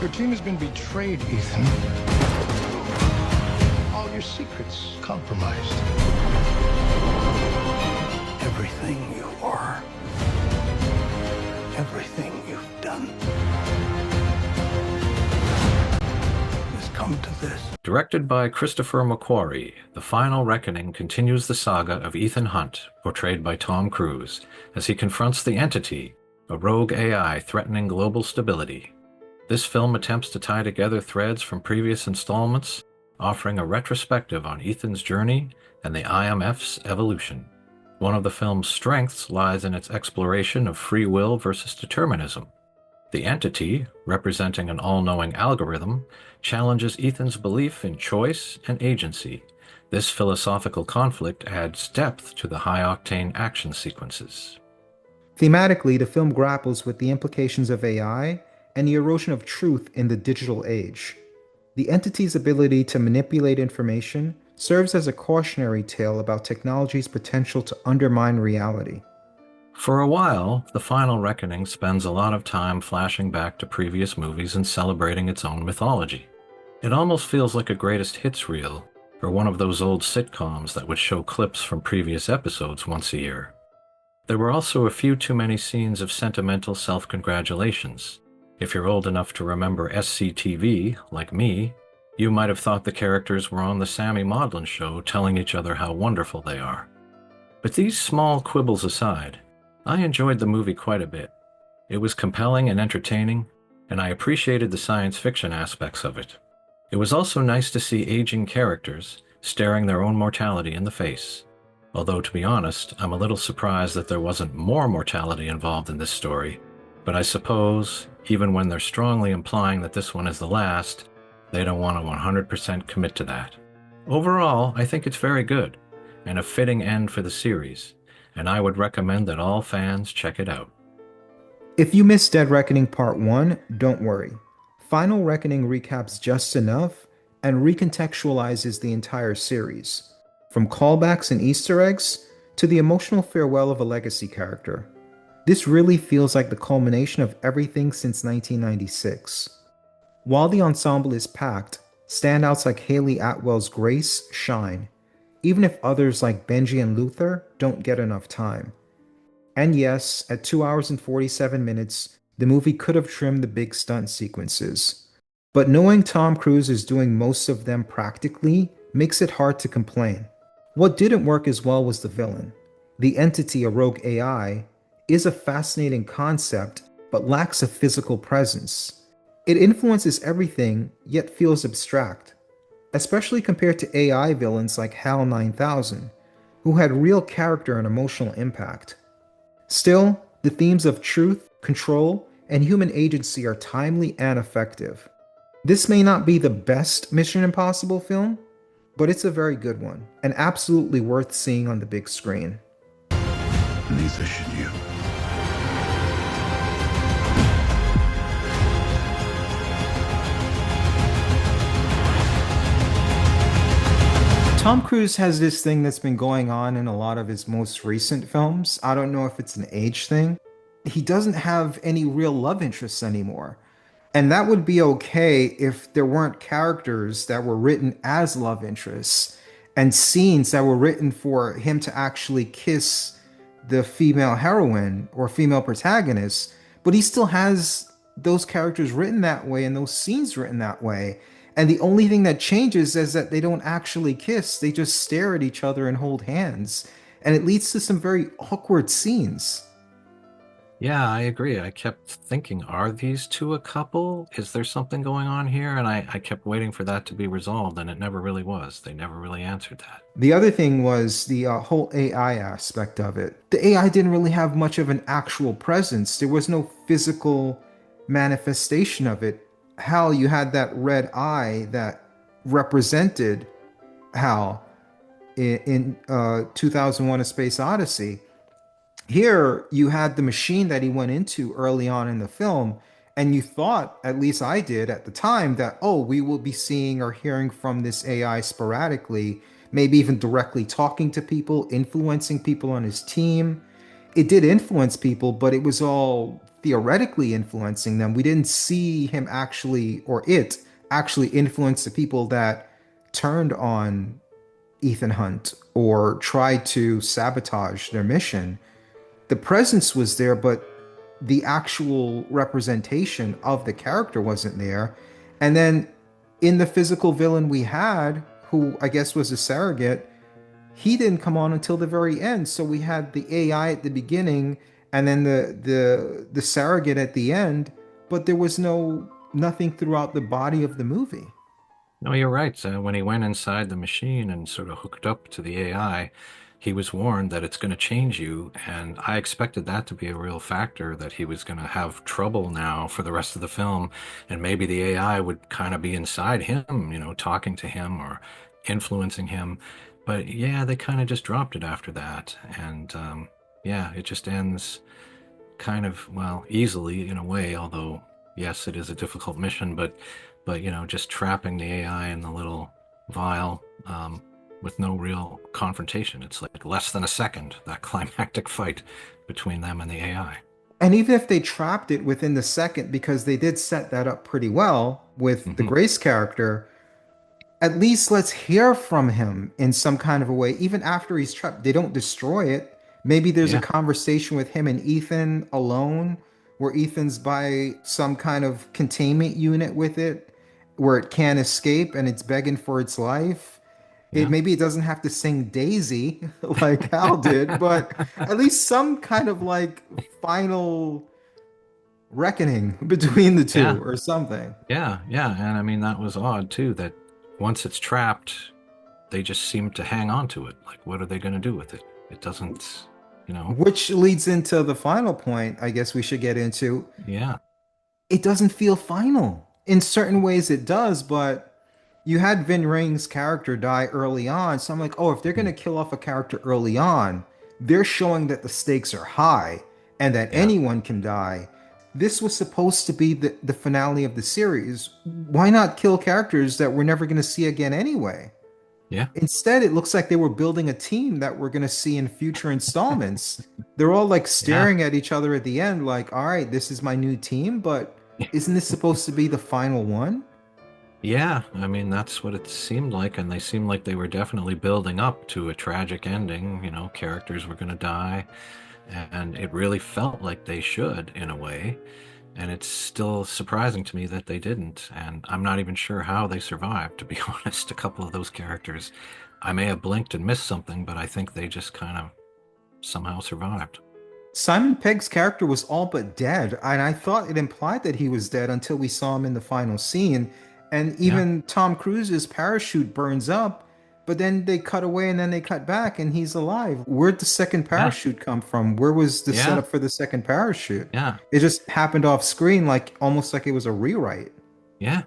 Your team has been betrayed, Ethan. All your secrets compromised. Everything you are, everything you've done has come to this. Directed by Christopher McQuarrie, The Final Reckoning continues the saga of Ethan Hunt, portrayed by Tom Cruise, as he confronts the Entity, a rogue AI threatening global stability. This film attempts to tie together threads from previous installments, offering a retrospective on Ethan's journey and the IMF's evolution. One of the film's strengths lies in its exploration of free will versus determinism. The Entity, representing an all-knowing algorithm, challenges Ethan's belief in choice and agency. This philosophical conflict adds depth to the high-octane action sequences. Thematically, the film grapples with the implications of AI and the erosion of truth in the digital age. The Entity's ability to manipulate information serves as a cautionary tale about technology's potential to undermine reality. For a while, The Final Reckoning spends a lot of time flashing back to previous movies and celebrating its own mythology. It almost feels like a greatest hits reel, or one of those old sitcoms that would show clips from previous episodes once a year. There were also a few too many scenes of sentimental self-congratulations. If you're old enough to remember SCTV, like me, you might have thought the characters were on the Sammy Maudlin show telling each other how wonderful they are. But these small quibbles aside, I enjoyed the movie quite a bit. It was compelling and entertaining, and I appreciated the science fiction aspects of it. It was also nice to see aging characters staring their own mortality in the face. Although, to be honest, I'm a little surprised that there wasn't more mortality involved in this story, but I suppose, even when they're strongly implying that this one is the last, they don't want to 100% commit to that. Overall, I think it's very good, and a fitting end for the series, and I would recommend that all fans check it out. If you missed Dead Reckoning Part 1, don't worry. Final Reckoning recaps just enough and recontextualizes the entire series, from callbacks and Easter eggs to the emotional farewell of a legacy character. This really feels like the culmination of everything since 1996. While the ensemble is packed, standouts like Hayley Atwell's Grace shine, even if others like Benji and Luther don't get enough time. And yes, at 2 hours and 47 minutes, the movie could have trimmed the big stunt sequences. But knowing Tom Cruise is doing most of them practically makes it hard to complain. What didn't work as well was the villain. The Entity, a rogue AI, is a fascinating concept, but lacks a physical presence. It influences everything, yet feels abstract, especially compared to AI villains like HAL 9000, who had real character and emotional impact. Still, the themes of truth, control, and human agency are timely and effective. This may not be the best Mission Impossible film, but it's a very good one, and absolutely worth seeing on the big screen. Neither should you. Tom Cruise has this thing that's been going on in a lot of his most recent films. I don't know if it's an age thing. He doesn't have any real love interests anymore. And that would be okay if there weren't characters that were written as love interests and scenes that were written for him to actually kiss the female heroine or female protagonist. But he still has those characters written that way and those scenes written that way. And the only thing that changes is that they don't actually kiss. They just stare at each other and hold hands. And it leads to some very awkward scenes. Yeah, I agree. I kept thinking, are these two a couple? Is there something going on here? And I kept waiting for that to be resolved, and it never really was. They never really answered that. The other thing was the whole AI aspect of it. The AI didn't really have much of an actual presence. There was no physical manifestation of it. Hal, you had that red eye that represented Hal in 2001: A Space Odyssey. Here, you had the machine that he went into early on in the film, and you thought, at least I did at the time, that, oh, we will be seeing or hearing from this AI sporadically, maybe even directly talking to people, influencing people on his team. It did influence people, but it was all theoretically influencing them. We didn't see him actually, or it actually influence the people that turned on Ethan Hunt or tried to sabotage their mission. The presence was there, but the actual representation of the character wasn't there. And then in the physical villain we had, who I guess was a surrogate, he didn't come on until the very end. So we had the AI at the beginning and then the surrogate at the end, but there was nothing throughout the body of the movie. No, you're right. When he went inside the machine and sort of hooked up to the AI, he was warned that it's going to change you. And I expected that to be a real factor, that he was going to have trouble now for the rest of the film. And maybe the AI would kind of be inside him, talking to him or influencing him. But yeah, they kind of just dropped it after that. And yeah, it just ends kind of, well, easily in a way, although yes, it is a difficult mission, but just trapping the AI in the little vial with no real confrontation. It's like less than a second, that climactic fight between them and the AI. And even if they trapped it within the second, because they did set that up pretty well with the Hmm. Grace character, at least let's hear from him in some kind of a way. Even after he's trapped, they don't destroy it. Maybe there's a Yeah, conversation with him and Ethan alone, where Ethan's by some kind of containment unit with it, where it can't escape and it's begging for its life. It yeah. maybe it doesn't have to sing Daisy like Hal did, but at least some kind of like final reckoning between the two Yeah, or something. yeah. And I mean, that was odd too, that once it's trapped, they just seem to hang on to it. Like, what are they going to do with it? It doesn't, you know, Which leads into the final point I guess we should get into. yeah, It doesn't feel final. In certain ways it does, but you had Vin Ring's character die early on. So I'm like, oh, if they're going mm, to kill off a character early on, they're showing that the stakes are high and that yeah, anyone can die. This was supposed to be the finale of the series. Why not kill characters that we're never going to see again anyway? yeah, Instead, it looks like they were building a team that we're going to see in future installments. They're all like yeah. staring at each other at the end, like, all right, this is my new team, but isn't this supposed to be the final one? Yeah, I mean, that's what it seemed like, and they seemed like they were definitely building up to a tragic ending. Characters were going to die, and it really felt like they should in a way. And it's still surprising to me that they didn't. And I'm not even sure how they survived, to be honest. A couple of those characters, I may have blinked and missed something, but I think they just kind of somehow survived. Simon Pegg's character was all but dead, and I thought it implied that he was dead until we saw him in the final scene. And Yeah, even Tom Cruise's parachute burns up, but then they cut away and then they cut back and he's alive. Where'd the second yeah, parachute come from? Where was the yeah, setup for the second parachute? yeah, It just happened off screen, like almost like it was a rewrite. yeah.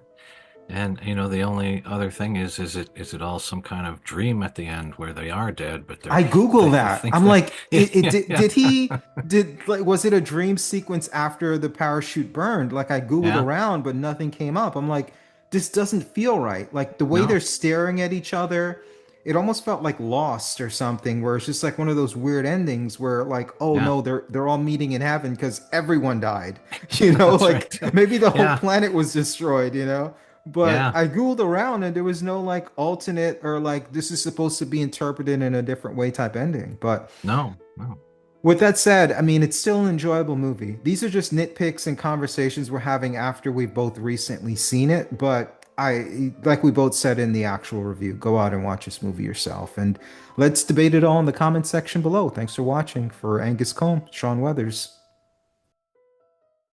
And the only other thing is it all some kind of dream at the end where they are dead, but I Google they that. think I'm that like, yeah, it yeah, did, yeah, did he did like was it a dream sequence after the parachute burned? Like I Googled yeah. around, but nothing came up. I'm like, this doesn't feel right. Like the way they're No, staring at each other, it almost felt like Lost or something, where it's just like one of those weird endings where like, oh yeah, no, they're all meeting in heaven because everyone died. You know, that's like right. maybe the whole Yeah, planet was destroyed, you know? But yeah. I Googled around and there was no like alternate or like this is supposed to be interpreted in a different way type ending. But No, no. with that said, I mean, it's still an enjoyable movie. These are just nitpicks and conversations we're having after we've both recently seen it. But like we both said in the actual review, go out and watch this movie yourself. And let's debate it all in the comment section below. Thanks for watching. For Angus Combe, Sean Weathers.